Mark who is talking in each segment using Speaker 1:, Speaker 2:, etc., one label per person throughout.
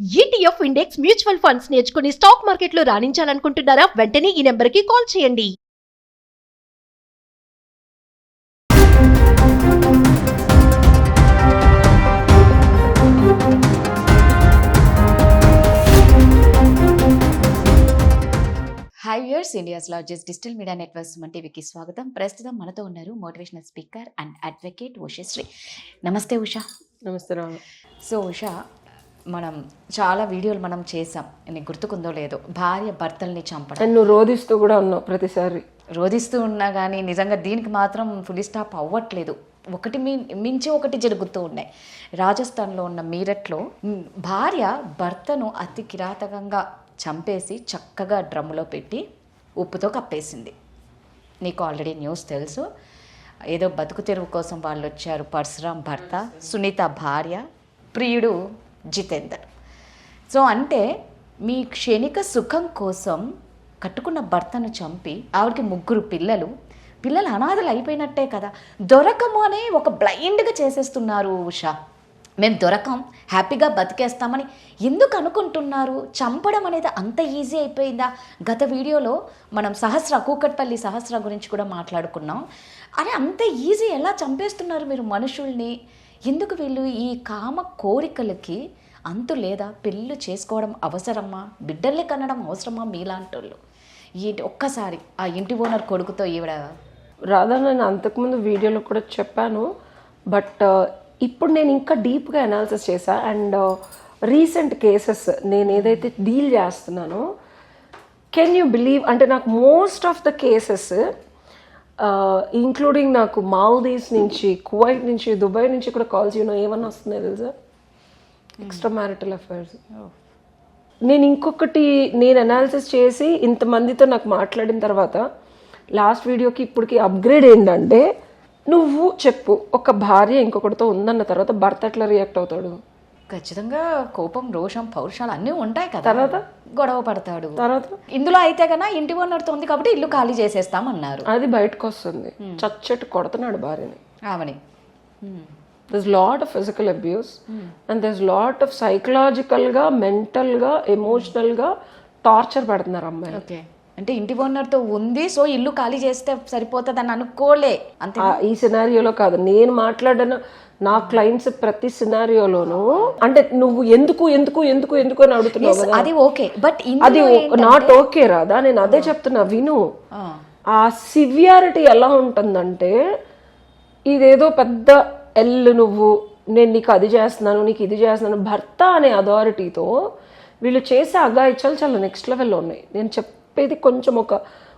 Speaker 1: ETF index mutual funds నేర్చుకుని stock మార్కెట్లో రాణించాలనుకుంటున్నారా? వెంటనే ఈ నెంబర్కి కాల్ చేయండి.
Speaker 2: Hi viewers, India's largest digital media network Suman టీవీకి స్వాగతం. ప్రస్తుతం మనతో ఉన్నారు motivational speaker and advocate Ushasri. నమస్తే ఉషా.
Speaker 3: నమస్తే రావు.
Speaker 2: సో ఉషా, మనం చాలా వీడియోలు మనం చేసాం, నీకు గుర్తుకుందో లేదో, భార్య భర్తల్ని చంపడం.
Speaker 3: నువ్వు రోధిస్తూ కూడా ఉన్నావు ప్రతిసారి.
Speaker 2: రోధిస్తూ ఉన్నా కానీ నిజంగా దీనికి మాత్రం ఫుల్ స్టాప్ అవ్వట్లేదు. ఒకటి మించి ఒకటి జరుగుతూ ఉన్నాయి. రాజస్థాన్లో ఉన్న మీరట్లో భార్య భర్తను అతి కిరాతకంగా చంపేసి చక్కగా డ్రమ్ములో పెట్టి ఉప్పుతో కప్పేసింది. నీకు ఆల్రెడీ న్యూస్ తెలుసు. ఏదో బతుకు తెరువు కోసం వాళ్ళు వచ్చారు. పరశురామ్ భర్త, సునీత భార్య, ప్రియుడు జితేందర్. సో అంటే మీ క్షణిక సుఖం కోసం కట్టుకున్న భర్తను చంపి ఆవిడకి 3 పిల్లలు అనాథలు అయిపోయినట్టే కదా. దొరకము అనే ఒక బ్లైండ్గా చేసేస్తున్నారు ఉషా. మేము దొరకం, హ్యాపీగా బతికేస్తామని ఎందుకు అనుకుంటున్నారు? చంపడం అనేది అంత ఈజీ అయిపోయిందా? గత వీడియోలో మనం కూకట్పల్లి సహస్ర గురించి కూడా మాట్లాడుకున్నాం. అరే అంత ఈజీ ఎలా చంపేస్తున్నారు మీరు మనుషుల్ని? ఎందుకు వీళ్ళు ఈ కామ కోరికలకి అంతు లేదా? పెళ్ళి చేసుకోవడం అవసరమా? బిడ్డల్ని కనడం అవసరమా? మీలాంటి వాళ్ళు ఒక్కసారి ఆ ఇంటి ఓనర్ కొడుకుతో ఈవిడ
Speaker 3: రాధా, నేను అంతకుముందు వీడియోలో కూడా చెప్పాను. బట్ ఇప్పుడు నేను ఇంకా డీప్గా అనాలిసిస్ చేశా. అండ్ రీసెంట్ కేసెస్ నేను ఏదైతే డీల్ చేస్తున్నానో, కెన్ యూ బిలీవ్, అంటే నాకు most of the cases including నాకు మాల్దీవ్స్ నుంచి, కువైట్ నుంచి, దుబాయ్ నుంచి కూడా కాల్స్ ఏమన్నా వస్తున్నాయి తెలుసా? Extra marital affairs. నేను ఇంకొకటి అనాలిసిస్ చేసి ఇంతమందితో నాకు మాట్లాడిన తర్వాత లాస్ట్ వీడియోకి ఇప్పటికి అప్గ్రేడ్ ఏంటంటే, నువ్వు చెప్పు, ఒక భార్య ఇంకొకటితో ఉందన్న తర్వాత భర్త ఎట్లా రియాక్ట్ అవుతాడు?
Speaker 2: ఖచ్చితంగా కోపం, రోషం, పౌరుషాలు అన్నీ ఉంటాయి కదా.
Speaker 3: తర్వాత
Speaker 2: గొడవ పడతాడు.
Speaker 3: తర్వాత
Speaker 2: ఇందులో అయితే కన్నా ఇంటి ఓనర్తో ఉంది కాబట్టి ఇల్లు ఖాళీ చేసేస్తామన్నారు.
Speaker 3: అది బయటకు వస్తుంది. చచ్చట్టు కొడుతున్నాడు భార్యని.
Speaker 2: ఆమెని
Speaker 3: there's lot of physical abuse and there's lot of psychological గా, మెంటల్ గా, ఎమోషనల్ గా టార్చర్ పెడుతున్నారు అమ్మాయి.
Speaker 2: ఓకే, అంటే ఇంటి ఓనర్తో ఉంది, సో ఇల్లు ఖాళీ చేస్తే సరిపోతుంది అని అనుకోలే. అంతే
Speaker 3: ఈ సినారియోలో కాదు నేను మాట్లాడిన నా క్లయింట్స్ ప్రతి సినారియోలోనూ. అంటే నువ్వు ఎందుకు ఎందుకు ఎందుకు ఎందుకు అని అడుగుతున్నావు కదా,
Speaker 2: అది ఓకే. బట్
Speaker 3: అది నాట్ ఓకే రాదా. నేను అదే చెప్తున్నా, విను. ఆ సివియారిటీ ఎలా ఉంటుందంటే, ఇదేదో పెద్ద నువ్వు నేను నీకు అది చేస్తున్నాను, నీకు ఇది చేస్తున్నాను, భర్త అనే అథారిటీతో వీళ్ళు చేసే అగాయిత్యాలు చాలా నెక్స్ట్ లెవెల్లో ఉన్నాయి. నేను చెప్పేది కొంచెం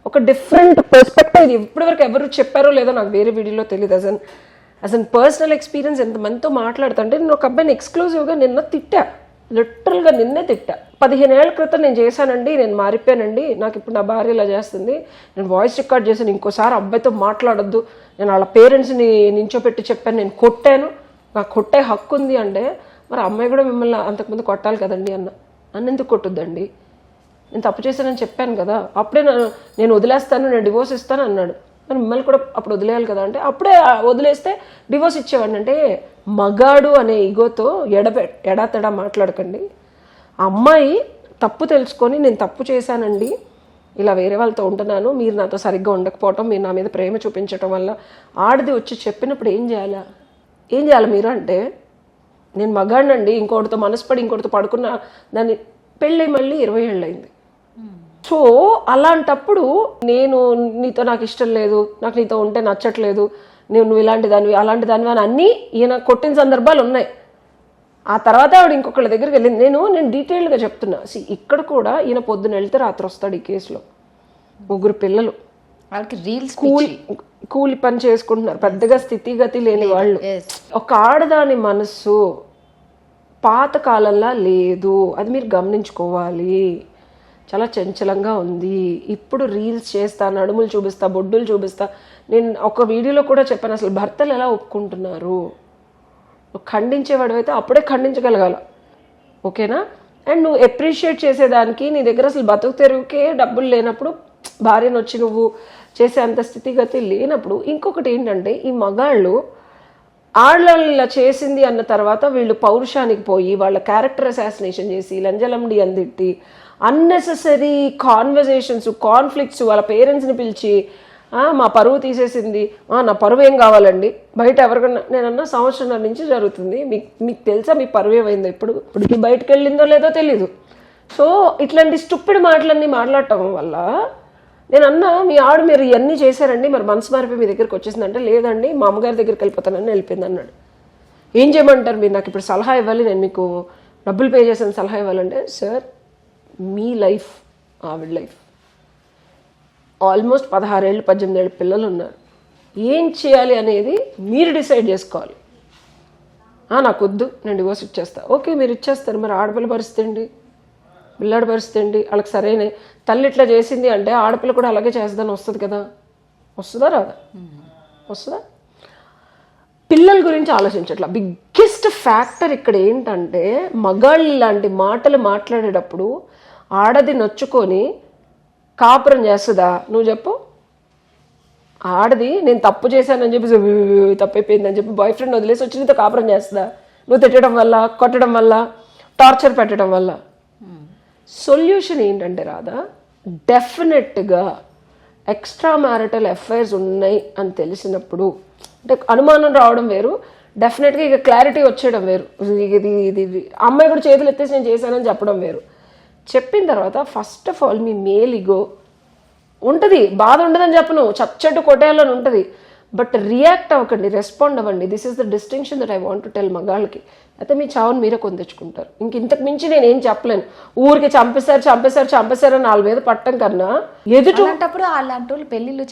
Speaker 3: ఒక డిఫరెంట్ పర్స్పెక్టివ్. ఇది ఇప్పటివరకు ఎవరు చెప్పారో లేదో నాకు వేరే వీడియోలో తెలియదు. అస్ అన్ పర్సనల్ ఎక్స్పీరియన్స్ ఎంతమందితో మాట్లాడుతుంటే, నేను ఒక అబ్బాయిని ఎక్స్క్లూజివ్గా నిన్న తిట్టా, లిటరల్గా నిన్నే తిట్టా. 15 ఏళ్ల క్రితం నేను చేశానండి, నేను మారిపోయానండి, నాకు ఇప్పుడు నా భార్య ఇలా చేస్తుంది, నేను వాయిస్ రికార్డ్ చేశాను, ఇంకోసారి అబ్బాయితో మాట్లాడొద్దు, నేను వాళ్ళ పేరెంట్స్ని నించోపెట్టి చెప్పాను, నేను కొట్టాను, నాకు కొట్టే హక్కు ఉంది అంటే, మరి అమ్మాయి కూడా మిమ్మల్ని అంతకుముందు కొట్టాలి కదండి నన్ను ఎందుకు కొట్టుద్దండి? నేను తప్పు చేశానని చెప్పాను కదా, అప్పుడే నేను వదిలేస్తాను, నేను డివోర్స్ ఇస్తాను అన్నాడు. మరి మిమ్మల్ని కూడా అప్పుడు వదిలేయాలి కదా అంటే, అప్పుడే వదిలేస్తే డివోర్స్ ఇచ్చేవాడిని. అంటే మగాడు అనే ఈగోతో ఎడాతెడా మాట్లాడకండి. ఆ అమ్మాయి తప్పు తెలుసుకొని, నేను తప్పు చేశానండి, ఇలా వేరే వాళ్ళతో ఉంటున్నాను, మీరు నాతో సరిగ్గా ఉండకపోవటం, మీరు నా మీద ప్రేమ చూపించటం వల్ల, ఆడిది వచ్చి చెప్పినప్పుడు ఏం చేయాలి మీరు అంటే, నేను మగాడినండి, ఇంకోటితో మనసుపడి ఇంకోటితో పడుకున్న దాన్ని పెళ్ళి మళ్ళీ 20 ఏళ్ళు అయింది. సో అలాంటప్పుడు నేను నీతో నాకు ఇష్టం లేదు, నాకు నీతో ఉంటే నచ్చట్లేదు, నువ్వు ఇలాంటి దానివి అలాంటి దానివి అని అన్నీ ఈయన కొట్టిన సందర్భాలు ఉన్నాయి. ఆ తర్వాత ఆవిడ ఇంకొకళ్ళ దగ్గరికి వెళ్ళింది. నేను డీటెయిల్డ్గా చెప్తున్నా. ఇక్కడ కూడా ఈయన పొద్దున వెళ్తే రాత్రి వస్తాడు. ఈ కేసులో 3 పిల్లలు, కూలి పని చేసుకుంటున్నారు, పెద్దగా స్థితిగతి లేని వాళ్ళు. ఒక ఆడదాని మనస్సు పాత కాలంలా లేదు, అది మీరు గమనించుకోవాలి. చాలా చంచలంగా ఉంది. ఇప్పుడు రీల్స్ చేస్తా, నడుములు చూపిస్తా, బొడ్డులు చూపిస్తా. నేను ఒక వీడియోలో కూడా చెప్పాను, అసలు భర్తలు ఎలా ఒప్పుకుంటున్నారు. ఖండించేవాడు అయితే అప్పుడే ఖండించగలగాల, ఓకేనా? అండ్ నువ్వు అప్రిషియేట్ చేసేదానికి నీ దగ్గర అసలు బతుకు తెరువుకే డబ్బులు లేనప్పుడు, భార్యను వచ్చి నువ్వు చేసే అంత స్థితిగతి లేనప్పుడు, ఇంకొకటి ఏంటంటే, ఈ మగాళ్ళు ఆడవాళ్ళు ఇలా చేసింది అన్న తర్వాత వీళ్ళు పౌరుషానికి పోయి వాళ్ళ క్యారెక్టర్ అసాసినేషన్ చేసి లంజలండి అని తిట్టి అన్నెసెసరీ కాన్వర్జేషన్స్, కాన్ఫ్లిక్ట్స్, వాళ్ళ పేరెంట్స్ని పిలిచి మా పరువు తీసేసింది, నా పరువు ఏం కావాలండి, బయట ఎవరికన్నా నేనన్నా సంవత్సరం నుంచి జరుగుతుంది, మీకు తెలుసా మీ పరువు ఏమైందో ఇప్పటికి బయటకు వెళ్ళిందో లేదో తెలీదు. సో ఇట్లాంటి స్టూపిడ్ మాటలన్నీ మాట్లాడటం వల్ల నేనన్నా మీ ఆవిడ మీరు ఇవన్నీ చేశారండి, మరి మనసు మారిపోయి మీ దగ్గరికి వచ్చేసిందంటే లేదండి మా అమ్మగారి దగ్గరికి వెళ్ళిపోతానని వెళ్ళిపోయింది అన్నాడు. ఏం చేయమంటారు మీరు, నాకు ఇప్పుడు సలహా ఇవ్వాలి, నేను మీకు డబ్బులు పే చేసిన సలహా ఇవ్వాలంటే సార్ మీ లైఫ్ ఆవిడ లైఫ్, ఆల్మోస్ట్ 16 ఏళ్ళు 18 ఏళ్ళు పిల్లలు ఉన్నారు, ఏం చేయాలి అనేది మీరు డిసైడ్ చేసుకోవాలి. నాకు వద్దు నేను డివోర్స్ ఇచ్చేస్తా, ఓకే మీరు ఇచ్చేస్తారు, మరి ఆడపిల్ల పరిస్థితి ఏంటి, పిల్లాడి పరిస్థితి ఏంటి, వాళ్ళకి సరైన తల్లి ఇట్లా చేసింది అంటే ఆడపిల్ల కూడా అలాగే చేస్తుందని వస్తుంది కదా, వస్తుందా రాదా, వస్తుందా? పిల్లల గురించి ఆలోచించట్లా. బిగ్గెస్ట్ ఫ్యాక్టర్ ఇక్కడ ఏంటంటే మగాళ్ళు లాంటి మాటలు మాట్లాడేటప్పుడు ఆడది నొచ్చుకొని కాపురం చేస్తుందా? నువ్వు చెప్పు. ఆడది నేను తప్పు చేశానని చెప్పి తప్పైపోయిందని చెప్పి బాయ్ ఫ్రెండ్ వదిలేసి వచ్చి నీతో కాపురం చేస్తుందా? నువ్వు తిట్టడం వల్ల, కొట్టడం వల్ల, టార్చర్ పెట్టడం వల్ల. సొల్యూషన్ ఏంటంటే రాదా, డెఫినెట్గా ఎక్స్ట్రా మ్యారిటల్ అఫైర్స్ ఉన్నాయి అని తెలిసినప్పుడు, అంటే అనుమానం రావడం వేరు, డెఫినెట్గా ఇక క్లారిటీ వచ్చేయడం వేరు. ఇది అమ్మాయి కూడా చేతులు ఎత్తేసి నేను చేశానని చెప్పడం వేరు. చెప్పిన తర్వాత ఫస్ట్ ఆఫ్ ఆల్ మీ మేల్ ఇగో ఉంటుంది, బాధ ఉండదని చెప్పను, చచ్చట్టు కొట్టేయాలని ఉంటుంది, బట్ రియాక్ట్ అవ్వకండి, రెస్పాండ్ అవ్వండి. This is the distinction that I want to tell మగాళ్ళకి. అయితే మీ చావుని మీరే కొని తెచ్చుకుంటారు. ఇంతకు మించి నేను ఏం చెప్పలేను. ఊరికి చంపేశారు అని వాళ్ళ మీద పట్టం కన్నా
Speaker 2: ఎదుటప్పుడు అలాంటి పెళ్లిళ్ళు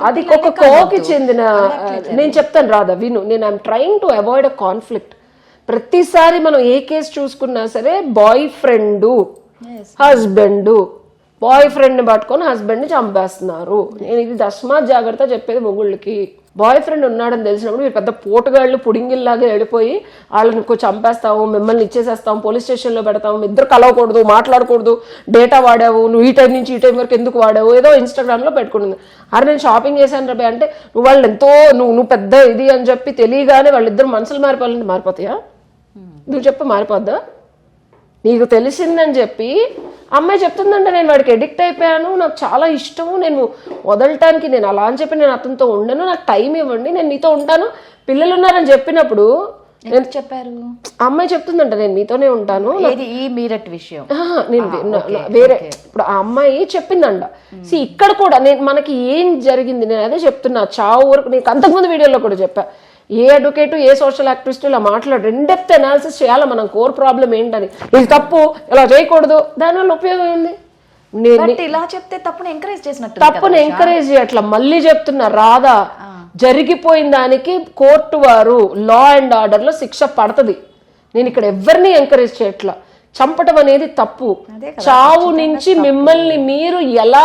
Speaker 3: అది ఒక కోకి చెందిన, నేను చెప్తాను రాదా విను, నేను I'm trying to avoid a conflict. ప్రతిసారి మనం ఏ కేసు చూసుకున్నా సరే బాయ్ ఫ్రెండ్ హస్బెండ్, బాయ్ ఫ్రెండ్ని పట్టుకొని హస్బెండ్ని చంపేస్తున్నారు. నేను ఇది తస్మాత్ జాగ్రత్త చెప్పేది మొగుళ్ళకి. బాయ్ ఫ్రెండ్ ఉన్నాడని తెలిసినప్పుడు మీరు పెద్ద పోటుగాళ్ళు పుడింగిల్లాగా వెళ్ళిపోయి వాళ్ళని చంపేస్తాము, మిమ్మల్ని ఇచ్చేసేస్తాము, పోలీస్ స్టేషన్లో పెడతాము, ఇద్దరు కలవకూడదు, మాట్లాడకూడదు, డేటా వాడావు, నువ్వు ఈ టైం నుంచి ఈ టైం వరకు ఎందుకు వాడావు, ఏదో ఇన్స్టాగ్రామ్లో పెట్టుకుంటుంది. అరే నేను షాపింగ్ చేశాను రబే అంటే నువ్వు వాళ్ళు ఎంతో నువ్వు పెద్ద ఇది అని చెప్పి తెలియగానే వాళ్ళిద్దరు మనసులు మారిపోవాలంటే మారిపోతాయా? నువ్వు చెప్పు మారిపోద్దా? నీకు తెలిసిందని చెప్పి అమ్మాయి చెప్తుందంటే నేను వాడికి ఎడిక్ట్ అయిపోయాను, నాకు చాలా ఇష్టము, నేను వదలటానికి నేను అలా అని చెప్పి నేను అతనితో ఉండను, నాకు టైం ఇవ్వండి, నేను నీతో ఉంటాను, పిల్లలు ఉన్నారని చెప్పినప్పుడు
Speaker 2: చెప్పారు
Speaker 3: అమ్మాయి చెప్తుందంట నేను మీతోనే ఉంటాను.
Speaker 2: ఈ మీరట్ విషయం
Speaker 3: నేను వేరే ఇప్పుడు ఆ అమ్మాయి చెప్పిందంట. ఇక్కడ కూడా నేను మనకి ఏం జరిగింది నేను అదే చెప్తున్నా. చావు వరకు నీకు అంతకుముందు వీడియోలో కూడా చెప్పా, ఏ అడ్వకేట్ ఏ సోషల్ యాక్టివిస్ట్ ఇలా మాట్లాడు, ఇన్డెప్త్ అనాలిసిస్ చేయాలి మనం, కోర్ ప్రాబ్లం ఏంటని, ఇది తప్పు ఇలా చేయకూడదు, దానివల్ల ఉపయోగం ఏంది?
Speaker 2: ఇలా చెప్తే తప్పును ఎంకరేజ్ చేసినట్టు,
Speaker 3: తప్పును ఎంకరేజ్ చేయట్లా. మళ్ళీ చెప్తున్నా రాదా, జరిగిపోయిన దానికి కోర్టు వారు లా అండ్ ఆర్డర్ లో శిక్ష పడుతుంది. నేను ఇక్కడ ఎవరిని ఎంకరేజ్ చేయట్లా. చంపటం అనేది తప్పు. చావు నుంచి మిమ్మల్ని మీరు ఎలా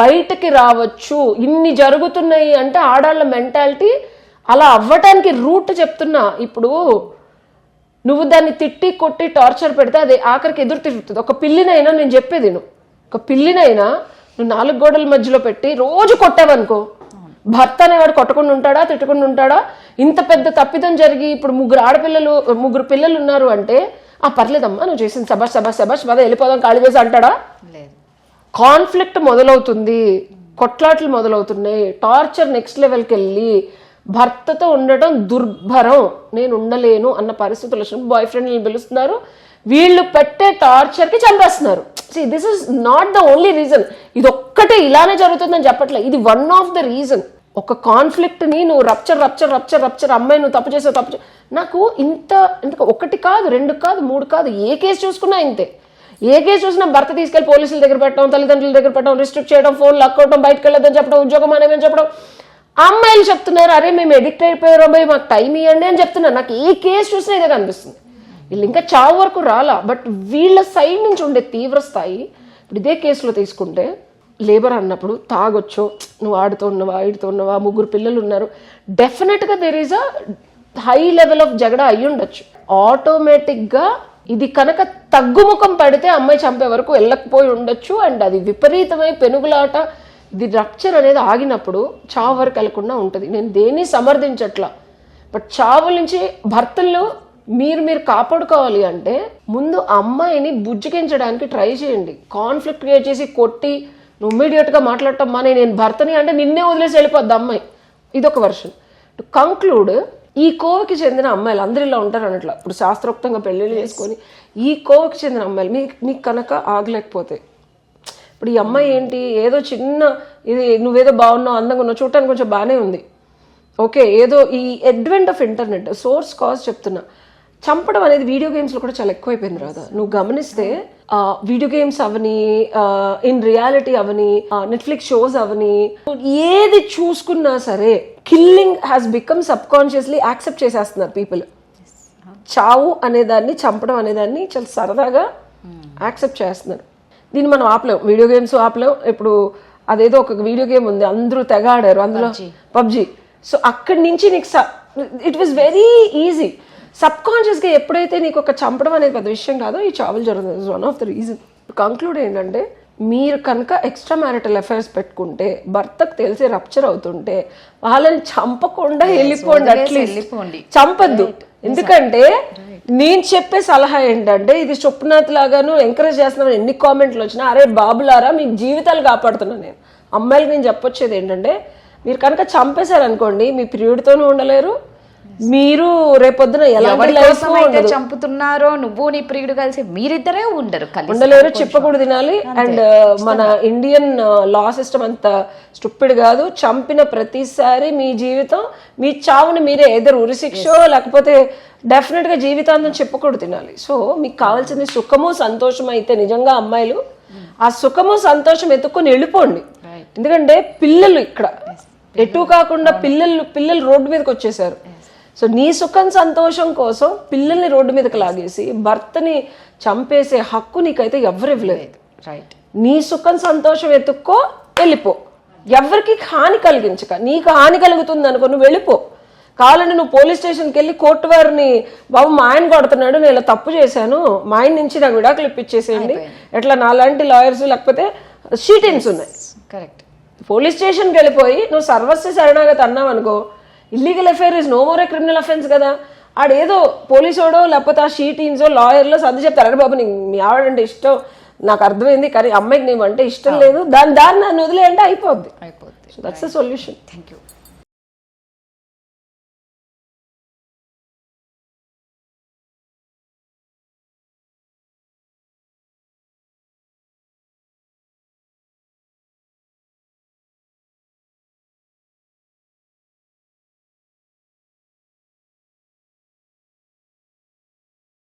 Speaker 3: బయటకి రావచ్చు, ఇన్ని జరుగుతున్నాయి అంటే ఆడాళ్ళ మెంటాలిటీ అలా అవ్వటానికి రూట్ చెప్తున్నా. ఇప్పుడు నువ్వు దాన్ని తిట్టి కొట్టి టార్చర్ పెడితే అది ఆఖరికి ఎదురు తిరుగుతుంది. ఒక పిల్లినైనా నేను చెప్పేది ఒక పిల్లినైనా నువ్వు 4 గోడల మధ్యలో పెట్టి రోజు కొట్టావనుకో, భర్త అనేవాడు కొట్టకుండా ఉంటాడా, తిట్టకుండా ఉంటాడా? ఇంత పెద్ద తప్పిదం జరిగి ఇప్పుడు 3 పిల్లలు ఉన్నారు అంటే పర్లేదమ్మా నువ్వు చేసిన సబాష్ పద వెళ్ళిపోదాం ఖాళీ చేసి అంటాడా? కాన్ఫ్లిక్ట్ మొదలవుతుంది, కొట్లాట్లు మొదలవుతున్నాయి, టార్చర్ నెక్స్ట్ లెవెల్కి వెళ్ళి భర్తతో ఉండటం దుర్భరం, నేను ఉండలేను అన్న పరిస్థితులు వచ్చినప్పుడు బాయ్ ఫ్రెండ్ని పిలుస్తున్నారు, వీళ్ళు పెట్టే టార్చర్కి చంపేస్తున్నారు. This is not the only reason. ఇది ఒక్కటే ఇలానే జరుగుతుందని చెప్పట్లే, ఇది వన్ ఆఫ్ ద రీజన్. ఒక కాన్ఫ్లిక్ట్ని నువ్వు రప్చర్ అమ్మాయి నువ్వు తప్పు చేసావు నాకు ఇంత ఒకటి కాదు 2 కాదు 3 కాదు, ఏ కేసు చూసుకున్నా ఇంతే. ఏ కేసు చూసినా భర్త తీసుకెళ్లి పోలీసుల దగ్గర పెట్టడం, తల్లిదండ్రుల దగ్గర పెట్టడం, రిస్ట్రిక్ట్ చేయడం, ఫోన్ లాక్కోవడం, బయటకు వెళ్ళొద్దని చెప్పడం, ఉద్యోగం అనేమని చెప్పడం. అమ్మాయిలు చెప్తున్నారు అరే మేము ఎడిక్ట్ అయిపోయారు అబ్బాయి మాకు టైం ఇవ్వండి అని చెప్తున్నారు. నాకు ఏ కేసు చూసినా ఇదే కనిపిస్తుంది. వీళ్ళు ఇంకా చావు వరకు రాలా, బట్ వీళ్ళ సైడ్ నుంచి ఉండే తీవ్ర స్థాయి. ఇప్పుడు ఇదే కేసులో తీసుకుంటే లేబర్ అన్నప్పుడు తాగొచ్చో, నువ్వు ఆడుతూ ఉన్నవా ఈడుతూ ఉన్నవా, 3 పిల్లలు ఉన్నారు, డెఫినెట్గా there is a high level of జగడ అయ్యి ఉండొచ్చు. ఆటోమేటిక్గా ఇది కనుక తగ్గుముఖం పడితే అమ్మాయి చంపే వరకు వెళ్ళకపోయి ఉండొచ్చు. అండ్ అది విపరీతమై పెనుగులాట, ఇది రప్చర్ అనేది ఆగినప్పుడు చావు వరకు వెళ్లకుండా ఉంటుంది. నేను దేన్ని సమర్థించట్లా, బట్ చావుల నుంచి భర్తల్లో మీరు కాపాడుకోవాలి అంటే ముందు అమ్మాయిని బుజ్జికించడానికి ట్రై చేయండి. కాన్ఫ్లిక్ట్ క్రియేట్ చేసి కొట్టి నువ్వు ఇమ్మీడియట్ గా మాట్లాడటం మానే నేను భర్తని అంటే నిన్నే వదిలేసి వెళ్ళిపోద్ది అమ్మాయి. ఇదొక వర్షన్. టు కంక్లూడ్, ఈ కోవకి చెందిన అమ్మాయిలు అందరూ ఇలా ఉంటారు అన్నట్ల. ఇప్పుడు శాస్త్రోక్తంగా పెళ్లిళ్ళు చేసుకొని ఈ కోవకి చెందిన అమ్మాయిలు మీకు కనుక ఆగలేకపోతే, ఇప్పుడు ఈ అమ్మాయి ఏంటి ఏదో చిన్న ఇది నువ్వేదో బాగున్నావు అందంగా ఉన్నావు చూడటానికి కొంచెం బాగానే ఉంది ఓకే, ఏదో ఈ advent of internet source cause చెప్తున్నా, చంపడం అనేది వీడియో గేమ్స్లో కూడా చాలా ఎక్కువైపోయింది రాదా. నువ్వు గమనిస్తే వీడియో గేమ్స్ అవని, ఇన్ రియాలిటీ అవని, నెట్ఫ్లిక్స్ షోస్ అవని, ఏది చూసుకున్నా సరే killing has become subconsciously accept చేసేస్తున్నారు పీపుల్. చావు అనేదాన్ని, చంపడం అనేదాన్ని చాలా సరదాగా యాక్సెప్ట్ చేస్తున్నారు. దీన్ని మనం ఆపలేం, వీడియో గేమ్స్ ఆపలేం. ఇప్పుడు అదేదో ఒక వీడియో గేమ్ ఉంది అందరూ తెగ ఆడారు అందులో, పబ్జి. సో అక్కడి నుంచి నీకు ఇట్ వాజ్ వెరీ ఈజీ. సబ్ కాన్షియస్గా ఎప్పుడైతే నీకు ఒక చంపడం అనేది పెద్ద విషయం కాదో ఈ చావులు జరుగుతుంది. One of the reason. Conclude ఏంటంటే, మీరు కనుక ఎక్స్ట్రా మ్యారిటల్ అఫైర్స్ పెట్టుకుంటే, భర్తకు తెలిసి రప్చర్ అవుతుంటే వాళ్ళని చంపకుండా వెళ్ళిపోండి, అట్లీస్ట్ చంపద్దు. ఎందుకంటే నేను చెప్పే సలహా ఏంటంటే, ఇది స్వప్నాథ్ లాగాను ఎంకరేజ్ చేస్తున్నాను ఎన్ని కామెంట్లు వచ్చినా, అరే బాబులారా మీ జీవితాలు కాపాడుతున్నాను నేను. అమ్మాయిలకు నేను చెప్పొచ్చేది ఏంటంటే, మీరు కనుక చంపేశారనుకోండి మీ పీరియడ్తోనూ ఉండలేరు, మీరు రేపొద్దున
Speaker 2: చంపుతున్నారో నువ్వు నీ ప్రియుడు కలిసి మీరిద్దరే
Speaker 3: ఉండలేరు, చిప్పకూడదు తినాలి. అండ్ మన ఇండియన్ లా సిస్టమ్ అంత స్టూపిడ్ కాదు. చంపిన ప్రతిసారి మీ జీవితం, మీ చావుని మీరే ఎదురు ఉరిశిక్షో లేకపోతే డెఫినెట్ గా జీవితాంతం చెప్పకూడదు తినాలి. సో మీకు కావాల్సింది సుఖము సంతోషం అయితే నిజంగా అమ్మాయిలు ఆ సుఖము సంతోషం ఎత్తుక్కొని వెళ్ళిపోండి. ఎందుకంటే పిల్లలు ఇక్కడ ఎటు కాకుండా పిల్లలు రోడ్డు మీదకి వచ్చేసారు. సో నీ సుఖం సంతోషం కోసం పిల్లల్ని రోడ్డు మీదకి లాగేసి భర్తని చంపేసే హక్కు నీకైతే ఎవరు ఇవ్వలేదు. నీ సుఖం సంతోషం ఎత్తుక్కో, వెళ్ళిపో. ఎవరికి హాని కలిగించక, నీకు హాని కలుగుతుంది అనుకో నువ్వు వెళ్ళిపో. కావాలంటే నువ్వు పోలీస్ స్టేషన్కి వెళ్ళి కోర్టు వారిని, బాబు మా ఆయన కొడుతున్నాడు నేను ఇలా తప్పు చేశాను, మా ఆయన నుంచి నాకు విడాకులు ఇప్పించేసేయండి, ఎట్లా నాలాంటి లాయర్స్ లేకపోతే షీటిన్స్ ఉన్నాయి.
Speaker 2: కరెక్ట్.
Speaker 3: పోలీస్ స్టేషన్కి వెళ్ళిపోయి నువ్వు సర్వస్వ శరణాగతి అన్నావు అనుకో, illegal affair is no more a criminal offence కదా. ఆడేదో పోలీసోడో లేకపోతే ఆ షీటీన్సో లాయర్లో సర్ది చెప్తారు, అరే బాబు నీకు మీ ఆవిడంటే ఇష్టం నాకు అర్థమైంది కానీ అమ్మాయికి నీవంటే ఇష్టం లేదు, దాన్ని నన్ను వదిలే అంటే అయిపోద్ది. So that's the solution.
Speaker 2: Thank you.